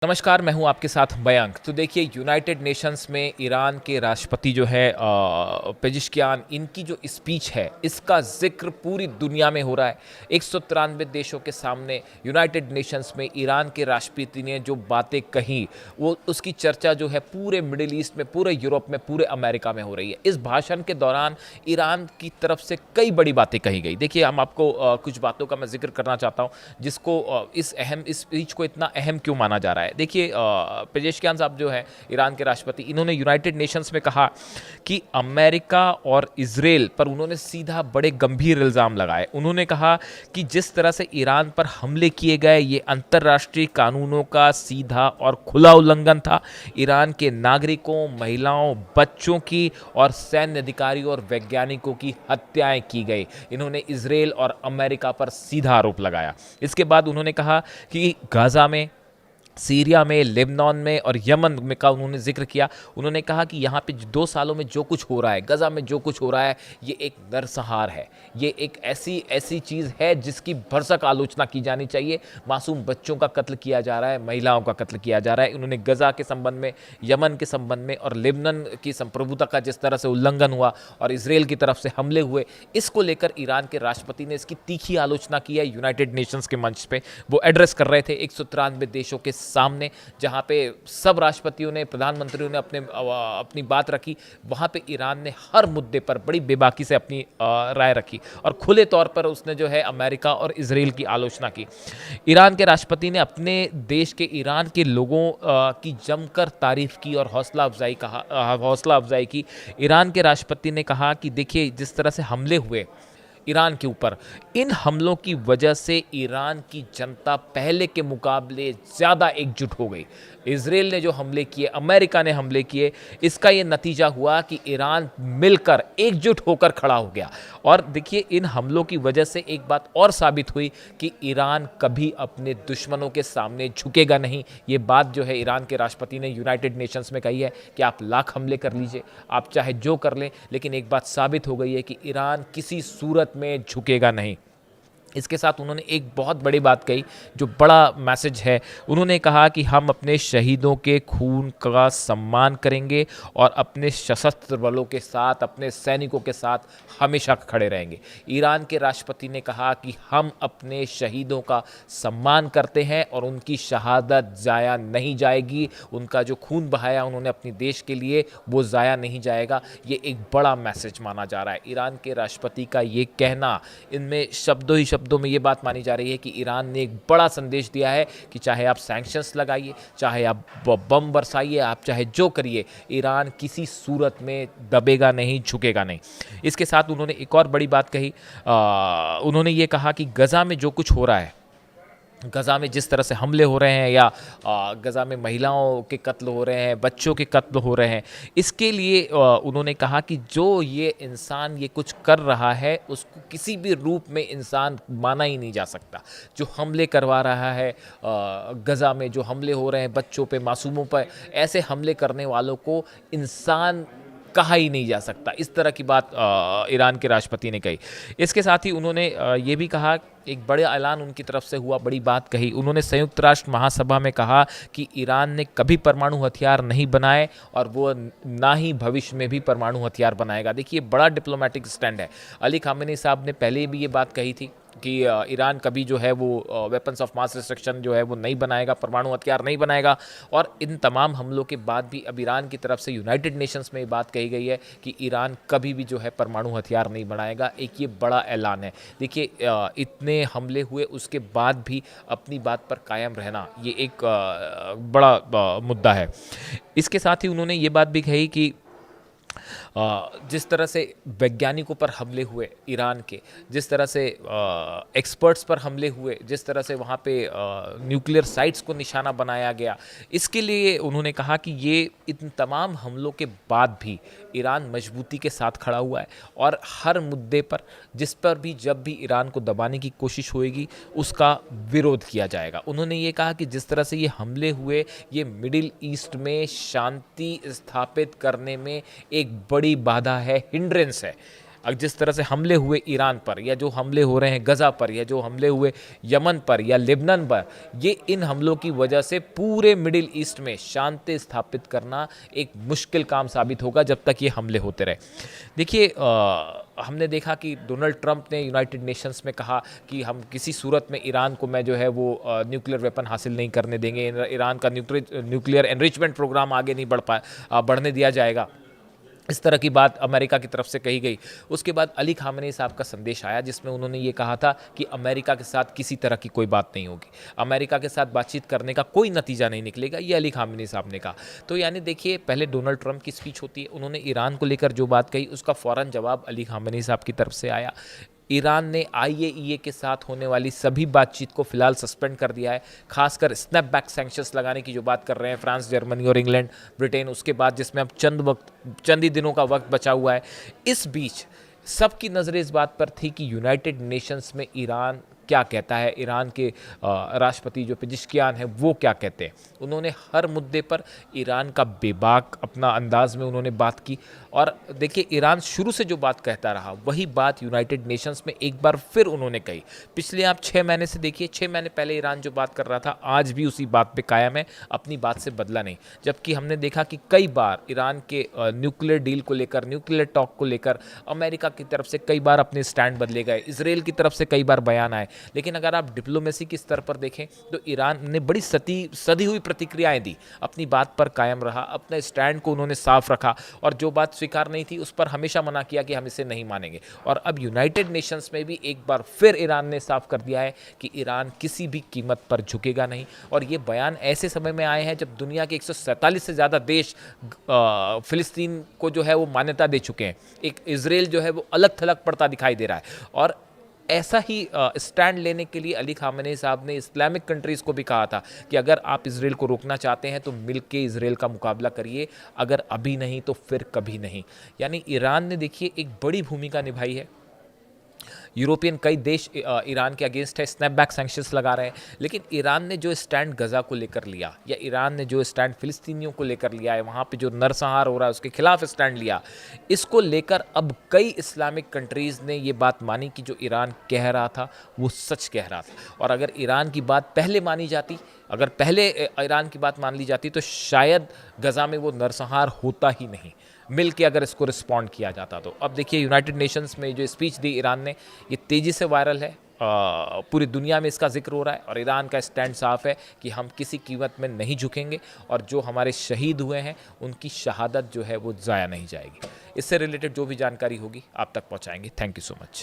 नमस्कार, मैं हूं आपके साथ मयंक। तो देखिए, यूनाइटेड नेशंस में ईरान के राष्ट्रपति जो है पेजिशकियान, इनकी जो स्पीच है इसका जिक्र पूरी दुनिया में हो रहा है। 193 देशों के सामने यूनाइटेड नेशंस में ईरान के राष्ट्रपति ने जो बातें कही, वो उसकी चर्चा जो है पूरे मिडिल ईस्ट में, पूरे यूरोप में, पूरे अमेरिका में हो रही है। इस भाषण के दौरान ईरान की तरफ से कई बड़ी बातें कही गई। देखिए, हम आपको कुछ बातों का मैं जिक्र करना चाहता हूँ जिसको इस स्पीच को इतना अहम क्यों माना जा रहा है। देखिए, पेजेशकियान साहब जो है ईरान के राष्ट्रपति, इन्होंने यूनाइटेड नेशंस में कहा कि अमेरिका और इजराइल पर उन्होंने सीधा बड़े गंभीर इल्ज़ाम लगाए। उन्होंने कहा कि जिस तरह से ईरान पर हमले किए गए, ये अंतर्राष्ट्रीय कानूनों का सीधा और खुला उल्लंघन था। ईरान के नागरिकों, महिलाओं, बच्चों की और सैन्य अधिकारियों और वैज्ञानिकों की हत्याएं की गई। इन्होंने इजराइल और अमेरिका पर सीधा आरोप लगाया। इसके बाद उन्होंने कहा कि गाजा में, सीरिया में, लेबनान में और यमन में का उन्होंने जिक्र किया। उन्होंने कहा कि यहाँ पे 2 सालों में जो कुछ हो रहा है, गजा में जो कुछ हो रहा है, ये एक नरसंहार है। ये एक ऐसी चीज़ है जिसकी भरसक आलोचना की जानी चाहिए। मासूम बच्चों का कत्ल किया जा रहा है, महिलाओं का कत्ल किया जा रहा है। उन्होंने गजा के संबंध में, यमन के संबंध में और लेबनान की संप्रभुता का जिस तरह से उल्लंघन हुआ और इसराइल की तरफ से हमले हुए, इसको लेकर ईरान के राष्ट्रपति ने इसकी तीखी आलोचना की है। यूनाइटेड नेशंस के मंच पे वो एड्रेस कर रहे थे 193 देशों के सामने, जहां पे सब राष्ट्रपतियों ने, प्रधानमंत्रियों ने अपनी बात रखी। वहां पे ईरान ने हर मुद्दे पर बड़ी बेबाकी से अपनी राय रखी और खुले तौर पर उसने जो है अमेरिका और इजराइल की आलोचना की। ईरान के राष्ट्रपति ने अपने देश के, ईरान के लोगों की जमकर तारीफ की और हौसला अफजाई की। ईरान के राष्ट्रपति ने कहा कि देखिए, जिस तरह से हमले हुए ईरान के ऊपर, इन हमलों की वजह से ईरान की जनता पहले के मुकाबले ज़्यादा एकजुट हो गई। इजराइल ने जो हमले किए, अमेरिका ने हमले किए, इसका ये नतीजा हुआ कि ईरान मिलकर, एकजुट होकर खड़ा हो गया। और देखिए, इन हमलों की वजह से एक बात और साबित हुई कि ईरान कभी अपने दुश्मनों के सामने झुकेगा नहीं। ये बात जो है ईरान के राष्ट्रपति ने यूनाइटेड नेशंस में कही है कि आप लाख हमले कर लीजिए, आप चाहे जो कर लें, लेकिन एक बात साबित हो गई है कि ईरान किसी सूरत में झुकेगा नहीं। इसके साथ उन्होंने एक बहुत बड़ी बात कही जो बड़ा मैसेज है। उन्होंने कहा कि हम अपने शहीदों के खून का सम्मान करेंगे और अपने सशस्त्र बलों के साथ, अपने सैनिकों के साथ हमेशा खड़े रहेंगे। ईरान के राष्ट्रपति ने कहा कि हम अपने शहीदों का सम्मान करते हैं और उनकी शहादत ज़ाया नहीं जाएगी। उनका जो खून बहाया उन्होंने अपने देश के लिए, वो ज़ाया नहीं जाएगा। ये एक बड़ा मैसेज माना जा रहा है। ईरान के राष्ट्रपति का ये कहना, इनमें शब्दों ही शब्दों में ये बात मानी जा रही है कि ईरान ने एक बड़ा संदेश दिया है कि चाहे आप सैंक्शंस लगाइए, चाहे आप बम बरसाइए, आप चाहे जो करिए, ईरान किसी सूरत में दबेगा नहीं, झुकेगा नहीं। इसके साथ उन्होंने एक और बड़ी बात कही। उन्होंने ये कहा कि गजा में जो कुछ हो रहा है, गजा में जिस तरह से हमले हो रहे हैं, या गजा में महिलाओं के कत्ल हो रहे हैं, बच्चों के कत्ल हो रहे हैं, इसके लिए उन्होंने कहा कि जो ये इंसान ये कुछ कर रहा है, उसको किसी भी रूप में इंसान माना ही नहीं जा सकता। जो हमले करवा रहा है, गजा में जो हमले हो रहे हैं बच्चों पे, मासूमों पर, ऐसे हमले करने वालों को इंसान कहा ही नहीं जा सकता। इस तरह की बात ईरान के राष्ट्रपति ने कही। इसके साथ ही उन्होंने ये भी कहा, एक बड़ा ऐलान उनकी तरफ से हुआ, बड़ी बात कही। उन्होंने संयुक्त राष्ट्र महासभा में कहा कि ईरान ने कभी परमाणु हथियार नहीं बनाए और वो ना ही भविष्य में भी परमाणु हथियार बनाएगा। देखिए, बड़ा डिप्लोमेटिक स्टैंड है। अली खामेनी साहब ने पहले भी ये बात कही थी कि ईरान कभी जो है वो वेपन्स ऑफ मास डिस्ट्रक्शन जो है वो नहीं बनाएगा, परमाणु हथियार नहीं बनाएगा। और इन तमाम हमलों के बाद भी अब ईरान की तरफ से यूनाइटेड नेशंस में ये बात कही गई है कि ईरान कभी भी जो है परमाणु हथियार नहीं बनाएगा। एक ये बड़ा ऐलान है। देखिए, इतने हमले हुए उसके बाद भी अपनी बात पर कायम रहना, ये एक बड़ा मुद्दा है। इसके साथ ही उन्होंने ये बात भी कही कि जिस तरह से वैज्ञानिकों पर हमले हुए ईरान के, जिस तरह से एक्सपर्ट्स पर हमले हुए, जिस तरह से वहाँ पे न्यूक्लियर साइट्स को निशाना बनाया गया, इसके लिए उन्होंने कहा कि ये इन तमाम हमलों के बाद भी ईरान मजबूती के साथ खड़ा हुआ है और हर मुद्दे पर, जिस पर भी जब भी ईरान को दबाने की कोशिश होएगी, उसका विरोध किया जाएगा। उन्होंने ये कहा कि जिस तरह से ये हमले हुए, ये मिडिल ईस्ट में शांति स्थापित करने में एक बड़ी बाधा है, हिंड्रेंस है। जिस तरह से हमले हुए ईरान पर, या जो हमले हो रहे हैं गज़ा पर, या जो हमले हुए यमन पर या लेबनान पर, ये इन हमलों की वजह से पूरे मिडिल ईस्ट में शांति स्थापित करना एक मुश्किल काम साबित होगा जब तक ये हमले होते रहे। देखिए, हमने देखा कि डोनाल्ड ट्रंप ने यूनाइटेड नेशंस में कहा कि हम किसी सूरत में ईरान को मैं जो है वो न्यूक्लियर वेपन हासिल नहीं करने देंगे, ईरान का न्यूक्लियर एनरिचमेंट प्रोग्राम आगे नहीं बढ़ने दिया जाएगा। इस तरह की बात अमेरिका की तरफ से कही गई। उसके बाद अली खामेनी साहब का संदेश आया जिसमें उन्होंने ये कहा था कि अमेरिका के साथ किसी तरह की कोई बात नहीं होगी, अमेरिका के साथ बातचीत करने का कोई नतीजा नहीं निकलेगा, ये अली खामेनी साहब ने कहा। तो यानी देखिए, पहले डोनाल्ड ट्रंप की स्पीच होती है, उन्होंने ईरान को लेकर जो बात कही उसका फ़ौरन जवाब अली खामेनी साहब की तरफ से आया। ईरान ने आईएईए के साथ होने वाली सभी बातचीत को फिलहाल सस्पेंड कर दिया है, खासकर स्नैपबैक सैंक्शंस लगाने की जो बात कर रहे हैं फ्रांस, जर्मनी और इंग्लैंड, ब्रिटेन, उसके बाद जिसमें अब चंद ही दिनों का वक्त बचा हुआ है। इस बीच सबकी नज़रें इस बात पर थी कि यूनाइटेड नेशंस में ईरान क्या कहता है, ईरान के राष्ट्रपति जो पेजिशकियान हैं वो क्या कहते हैं। उन्होंने हर मुद्दे पर ईरान का बेबाक अपना अंदाज में उन्होंने बात की। और देखिए, ईरान शुरू से जो बात कहता रहा वही बात यूनाइटेड नेशंस में एक बार फिर उन्होंने कही। पिछले आप 6 महीने से देखिए, 6 महीने पहले ईरान जो बात कर रहा था आज भी उसी बात पे कायम है, अपनी बात से बदला नहीं। जबकि हमने देखा कि कई बार ईरान के न्यूक्लियर डील को लेकर, न्यूक्लियर टॉक को लेकर अमेरिका की तरफ से कई बार अपने स्टैंड बदले गए, इसराइल की तरफ से कई बार बयान आए। लेकिन अगर आप डिप्लोमेसी के स्तर पर देखें तो ईरान ने बड़ी सदी हुई प्रतिक्रियाएं दी, अपनी बात पर कायम रहा, अपने स्टैंड को उन्होंने साफ रखा, और जो बात स्वीकार नहीं थी उस पर हमेशा मना किया कि हम इसे नहीं मानेंगे। और अब यूनाइटेड नेशंस में भी एक बार फिर ईरान ने साफ कर दिया है कि ईरान किसी भी कीमत पर झुकेगा नहीं। और ये बयान ऐसे समय में आए हैं जब दुनिया के 147 से ज़्यादा देश फिलिस्तीन को जो है वो मान्यता दे चुके हैं, एक इसराइल जो है वो अलग थलग पड़ता दिखाई दे रहा है। और ऐसा ही स्टैंड लेने के लिए अली खामेनी साहब ने इस्लामिक कंट्रीज़ को भी कहा था कि अगर आप इसराइल को रोकना चाहते हैं तो मिलके इसराइल का मुकाबला करिए, अगर अभी नहीं तो फिर कभी नहीं। यानी ईरान ने देखिए एक बड़ी भूमिका निभाई है। यूरोपियन कई देश ईरान के अगेंस्ट है, स्नैपबैक सैंक्शंस लगा रहे हैं, लेकिन ईरान ने जो स्टैंड गज़ा को लेकर लिया, या ईरान ने जो स्टैंड फिलिस्तीनियों को लेकर लिया है, वहाँ पे जो नरसंहार हो रहा है उसके खिलाफ स्टैंड लिया, इसको लेकर अब कई इस्लामिक कंट्रीज़ ने ये बात मानी कि जो ईरान कह रहा था वो सच कह रहा था। और अगर ईरान की बात पहले मानी जाती, अगर पहले ईरान की बात मान ली जाती तो शायद गज़ा में वो नरसंहार होता ही नहीं, मिल के अगर इसको रिस्पॉन्ड किया जाता तो। अब देखिए, यूनाइटेड नेशंस में जो स्पीच दी ईरान ने, ये तेज़ी से वायरल है, पूरी दुनिया में इसका जिक्र हो रहा है, और ईरान का स्टैंड साफ है कि हम किसी कीमत में नहीं झुकेंगे, और जो हमारे शहीद हुए हैं उनकी शहादत जो है वो ज़ाया नहीं जाएगी। इससे रिलेटेड जो भी जानकारी होगी आप तक पहुँचाएंगे। Thank you so much.